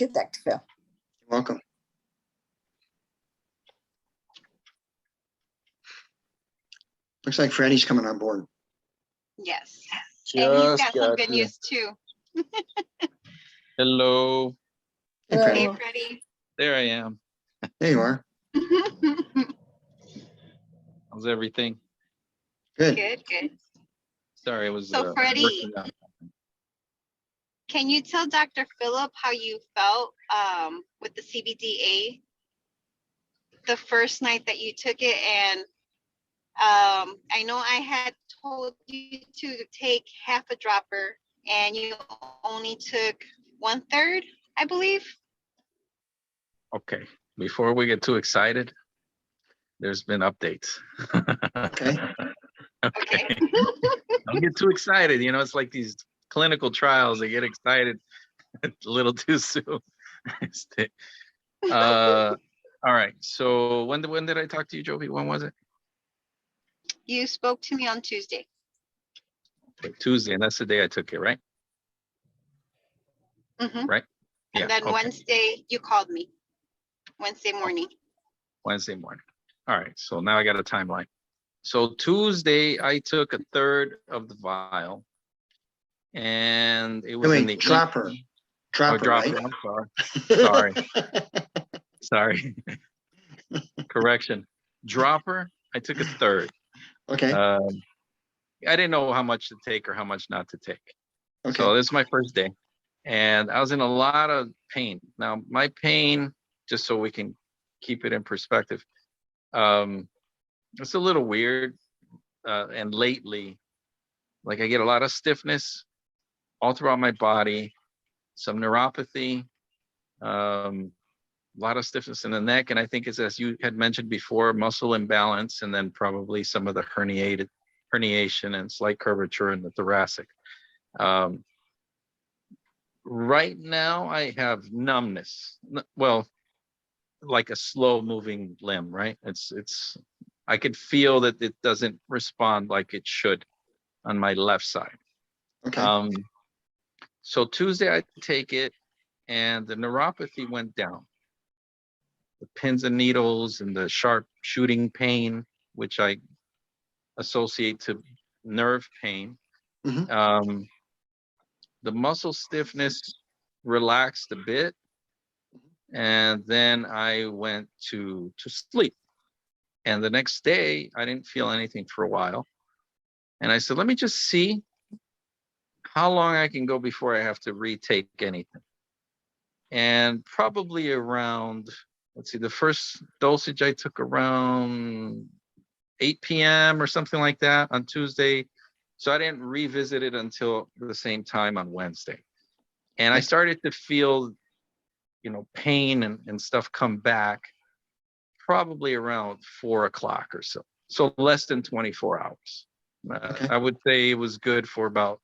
it, Dr. Phil. You're welcome. Looks like Freddie's coming on board. Yes. And he's Just got some got good here. news too. Hello. Hey, Freddie. Hey, Hello. Freddie. There I am. There you are. How's everything? Good. Good, good. Sorry, I was So, Freddie, working on- can you tell Dr. Philip how you felt with the CBDA the first night that you took it? And I know I had told you to take half a dropper and you only took 1/3, I believe. Okay, before we get too excited, there's been updates. Okay. Okay. Don't get too excited. You know, it's like these clinical trials. They get excited a little too soon. All right. So when did I talk to you, Jovi? When was it? You spoke to me on Tuesday. Okay, Tuesday, and that's the day I took it, right? Mhm. Right? And then okay. Wednesday, you called me. Wednesday morning. Wednesday morning. All right. So now I got a timeline. So Tuesday, I took 1/3 of the vial, and it was in Wait, the dropper. evening. Dropper, Dropper. right? I'm sorry. Sorry. Correction. Dropper, I took 1/3. Okay. I didn't know how much to take or how much not to take. Okay. So this is my first day, and I was in a lot of pain. Now my pain, just so we can keep it in perspective, it's a little weird. And lately, like I get a lot of stiffness all throughout my body, some neuropathy, a lot of stiffness in the neck, and I think it's, as you had mentioned before, muscle imbalance, and then probably some of the herniation and slight curvature in the thoracic. Right now, I have numbness. Well, like a slow moving limb, right? I could feel that it doesn't respond like it should on my left side. Okay. So Tuesday I take it, and the neuropathy went down. The pins and needles and the sharp shooting pain, which I associate to nerve pain. Mhm. The muscle stiffness relaxed a bit, and then I went to sleep. And the next day, I didn't feel anything for a while. And I said, let me just see how long I can go before I have to retake anything. And probably around, let's see, the first dosage I took around 8 p.m. or something like that on Tuesday. So I didn't revisit it until the same time on Wednesday. And I started to feel, pain and stuff come back probably around 4 o'clock or so. So less than 24 hours. Okay. I would say it was good for about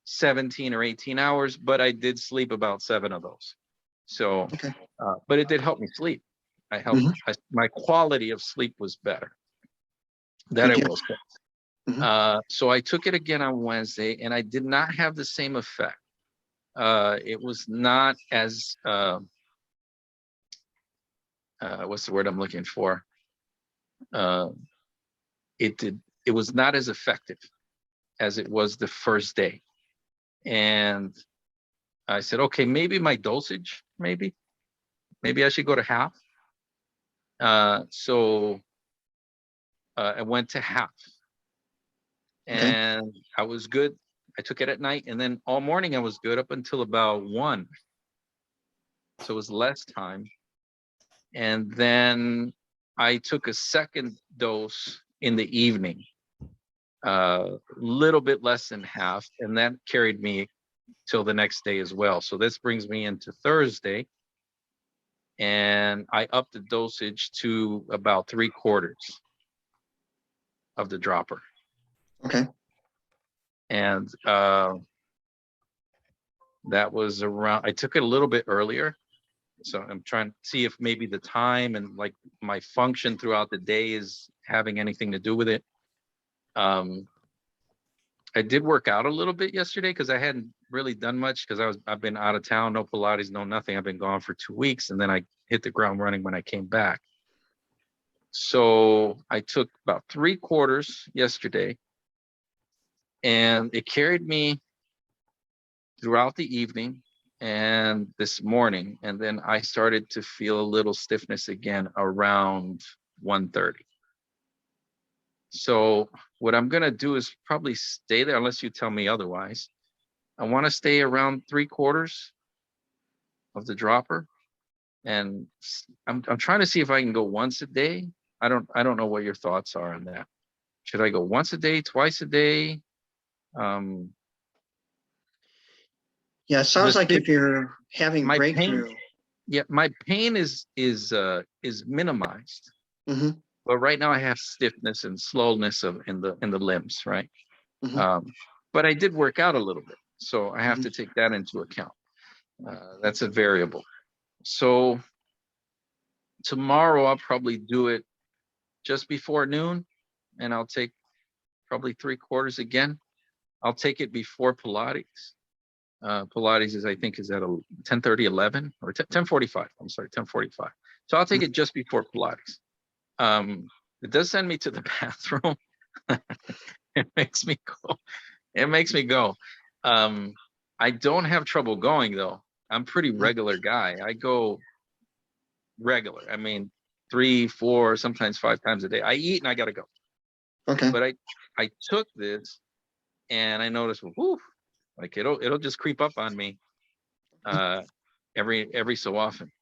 17 or 18 hours, but I did sleep about 7 of those. So, Okay. but it did help me sleep. My quality of sleep was better. That Good I deal. will say. So I took it again on Wednesday, and I did not have the same effect. It was not as what's the word I'm looking for? It was not as effective as it was the first day. And I said, okay, maybe my dosage, maybe I should go to half. So I went to half, and I was good. I took it at night, and then all morning I was good up until about 1. So it was less time. And then I took a second dose in the evening, little bit less than half, and that carried me till the next day as well. So this brings me into Thursday, and I upped the dosage to about 3/4 of the dropper. Okay. And that was around, I took it a little bit earlier. So I'm trying to see if maybe the time and like my function throughout the day is having anything to do with it. I did work out a little bit yesterday because I hadn't really done much because I've been out of town, no Pilates, no nothing. I've been gone for 2 weeks, and then I hit the ground running when I came back. So I took about 3/4 yesterday, and it carried me throughout the evening and this morning, and then I started to feel a little stiffness again around 1:30. So what I'm gonna do is probably stay there unless you tell me otherwise. I want to stay around 3/4 of the dropper, and I'm trying to see if I can go once a day. I don't know what your thoughts are on that. Should I go once a day, twice a day? Yeah, it sounds The like if you're having my pain, breakthrough. yeah, my pain is minimized, Hmm. but right now I have stiffness and slowness in the limbs, right? Hmm. But I did work out a little bit, so I have to take that into account. That's a variable. So tomorrow I'll probably do it just before noon, and I'll take probably 3/4 again. I'll take it before Pilates. Pilates is, I think, is at 10:30, 11, or 10:45. I'm sorry, 10:45. So I'll take it just before Pilates. It does send me to the bathroom. It makes me go. It makes me go. I don't have trouble going though. I'm pretty regular guy. I go regular. I mean, 3, 4, sometimes 5 times a day. I eat and I gotta go. Okay. But I took this and I noticed, whoo, like it'll just creep up on me every so often.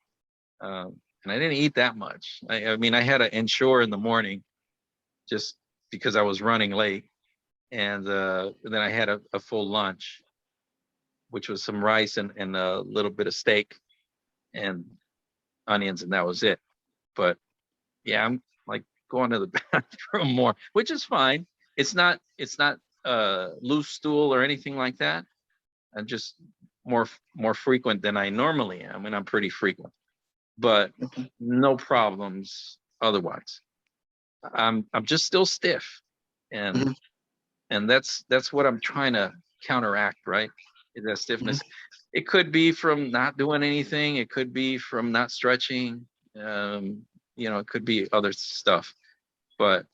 And I didn't eat that much. I mean, I had to ensure in the morning just because I was running late, and then I had a full lunch, which was some rice and a little bit of steak and onions, and that was it. But yeah, I'm like going to the bathroom more, which is fine. It's not loose stool or anything like that. I'm just more frequent than I normally am, and I'm pretty frequent, but Okay. no problems otherwise. I'm just still stiff, and Mhm. and that's what I'm trying to counteract, right? Is that stiffness. Mhm. It could be from not doing anything. It could be from not stretching. It could be other stuff, but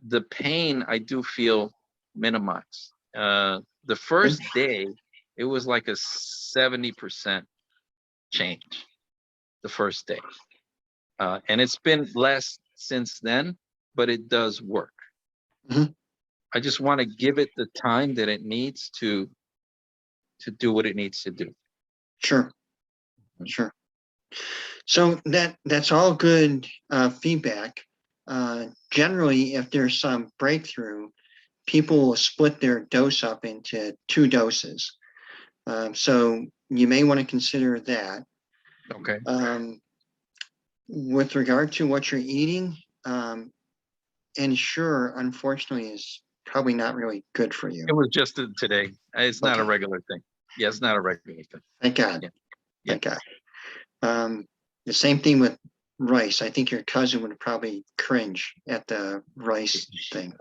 the pain I do feel minimized. The Good. first day, it was like a 70% change the first day. And it's been less since then, but it does work. Mhm. I just want to give it the time that it needs to do what it needs to do. Sure. Sure. So that's all good feedback. Generally, if there's some breakthrough, people will split their dose up into 2 doses. So you may want to consider that. Okay. With regard to what you're eating, Ensure, unfortunately, is probably not really good for you. It was just today. It's not a Okay. regular thing. Yeah, it's not a regular thing. Thank God. Yeah. Thank God. The same thing with rice. I think your cousin would probably cringe at the rice thing.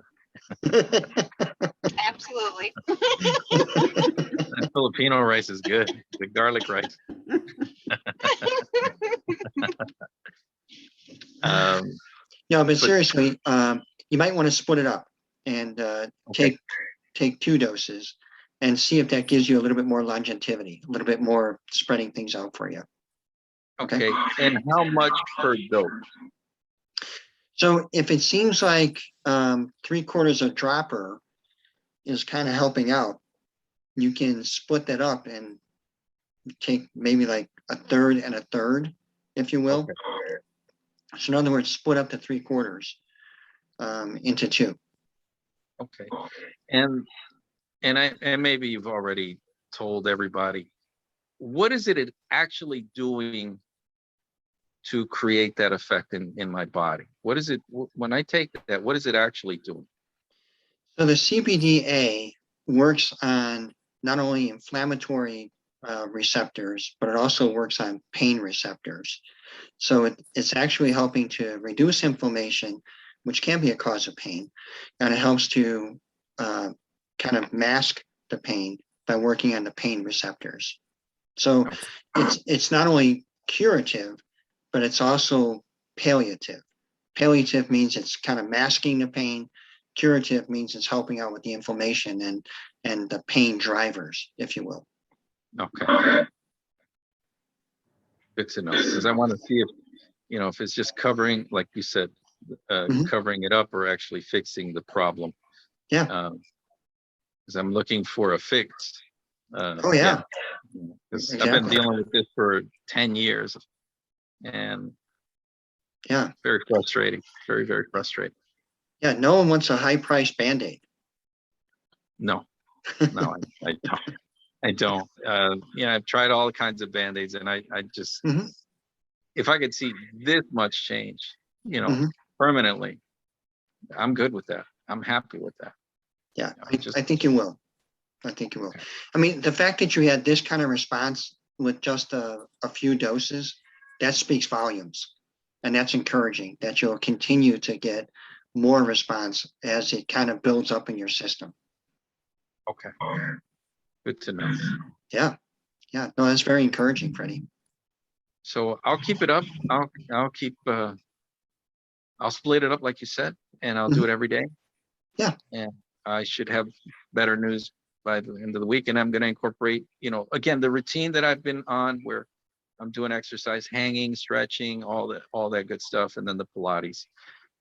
Absolutely. That Filipino rice is good. The garlic rice. No, but seriously, you might want to split it up and Okay. take 2 doses and see if that gives you a little bit more longevity, a little bit more spreading things out for you. Okay. And how much per dose? So if it seems like 3/4 of dropper is kind of helping out, you can split that up and take maybe like a third and a third, if you will. Okay. So in other words, split up to 3/4 into 2. Okay. And maybe you've already told everybody, what is it actually doing to create that effect in my body? What is it when I take that? What is it actually doing? So the CBDA works on not only inflammatory receptors, but it also works on pain receptors. So it's actually helping to reduce inflammation, which can be a cause of pain, and it helps to kind of mask the pain by working on the pain receptors. So it's not only curative, but it's also palliative. Palliative means it's kind of masking the pain. Curative means it's helping out with the inflammation and the pain drivers, if you will. Okay. Good to know, because I want to see if, if it's just covering, like you said, Mhm. covering it up or actually fixing the problem. Yeah. Because I'm looking for a fix. Oh, yeah. 'Cause I've been Exactly. dealing with this for 10 years and Yeah. very frustrating, very, very frustrating. Yeah. No one wants a high price Band-Aid. No, no, I don't. I don't. I've tried all kinds of Band-Aids and I just, Mhm. if I could see this much change, Mhm. permanently, I'm good with that. I'm happy with that. Yeah. Just I think you will. I think you will. I mean, the fact that you had this kind of response with just a few doses, that speaks volumes. And that's encouraging that you'll continue to get more response as it kind of builds up in your system. okay. Good to know. Yeah. Yeah. No, that's very encouraging, Freddie. So I'll keep it up. I'll keep I'll split it up like you said, and I'll do it every day. Yeah. And I should have better news by the end of the week. And I'm going to incorporate, again, the routine that I've been on where I'm doing exercise, hanging, stretching, all that good stuff, and then the Pilates.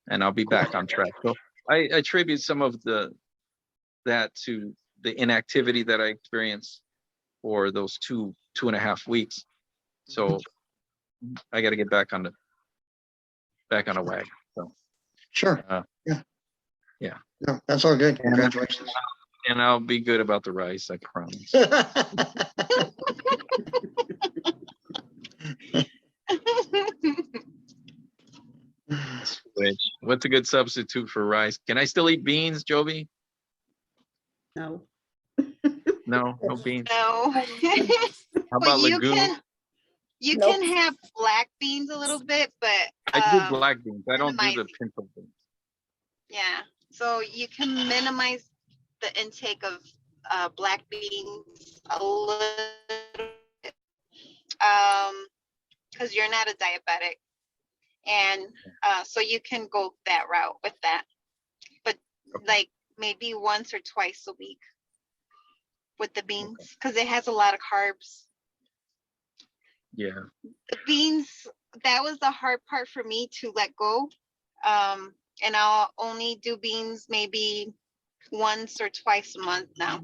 And I'll be back on track. So I attribute some of that to the inactivity that I experienced for those 2.5 weeks. So I got to get back on a wagon. So Sure. yeah. No, that's all good. Congratulations. And I'll be good about the rice, I promise. What's a good substitute for rice? Can I still eat beans, Jovi? No. No beans. No. How But about you legumes? Nope. can have black beans a little bit, but I do black beans. I don't do the minimize- pinto beans. yeah. So you can minimize the intake of black beans a little bit, because you're not a diabetic, and so you can go that route with that. But like maybe once or twice a week with the beans, because it has a lot of carbs. Yeah. The beans, that was the hard part for me to let go. And I'll only do beans maybe once or twice a month now.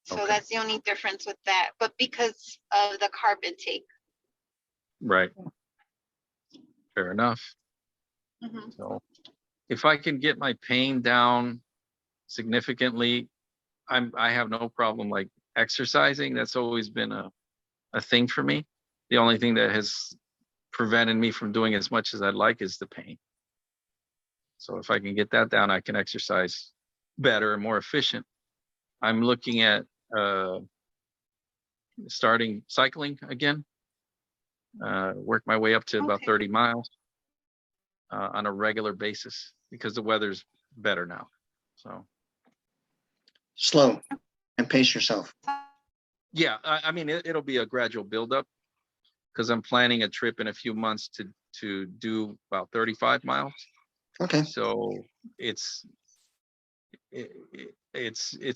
So Okay. that's the only difference with that. But because of the carb intake. Right. Fair enough. Mhm. So if I can get my pain down significantly, I have no problem like exercising. That's always been a thing for me. The only thing that has prevented me from doing as much as I'd like is the pain. So if I can get that down, I can exercise better and more efficient. I'm looking at starting cycling again, work my way up to about Okay. 30 miles on a regular basis because the weather's better now. So Slow and pace yourself. yeah, I mean, it'll be a gradual buildup because I'm planning a trip in a few months to do about 35 miles. Okay. So it's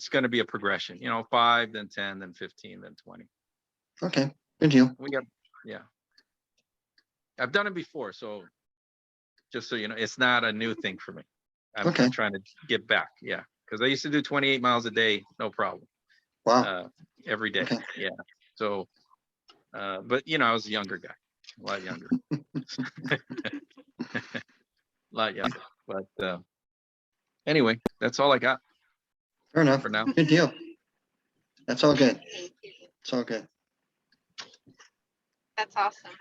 going to be a progression, 5, then 10, then 15, then 20. Okay. Good deal. Yeah. I've done it before, so just so you know, it's not a new thing for me. I'm trying to get back. Yeah, because I used to do 28 miles a day, no problem. Wow. Every day. Okay. Yeah. So, but I was a younger guy, a lot younger, a lot younger. But anyway, that's all I got Fair enough. for now. Good deal. That's all good. Thank you. It's all good. That's awesome.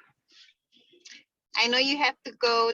I know you have to go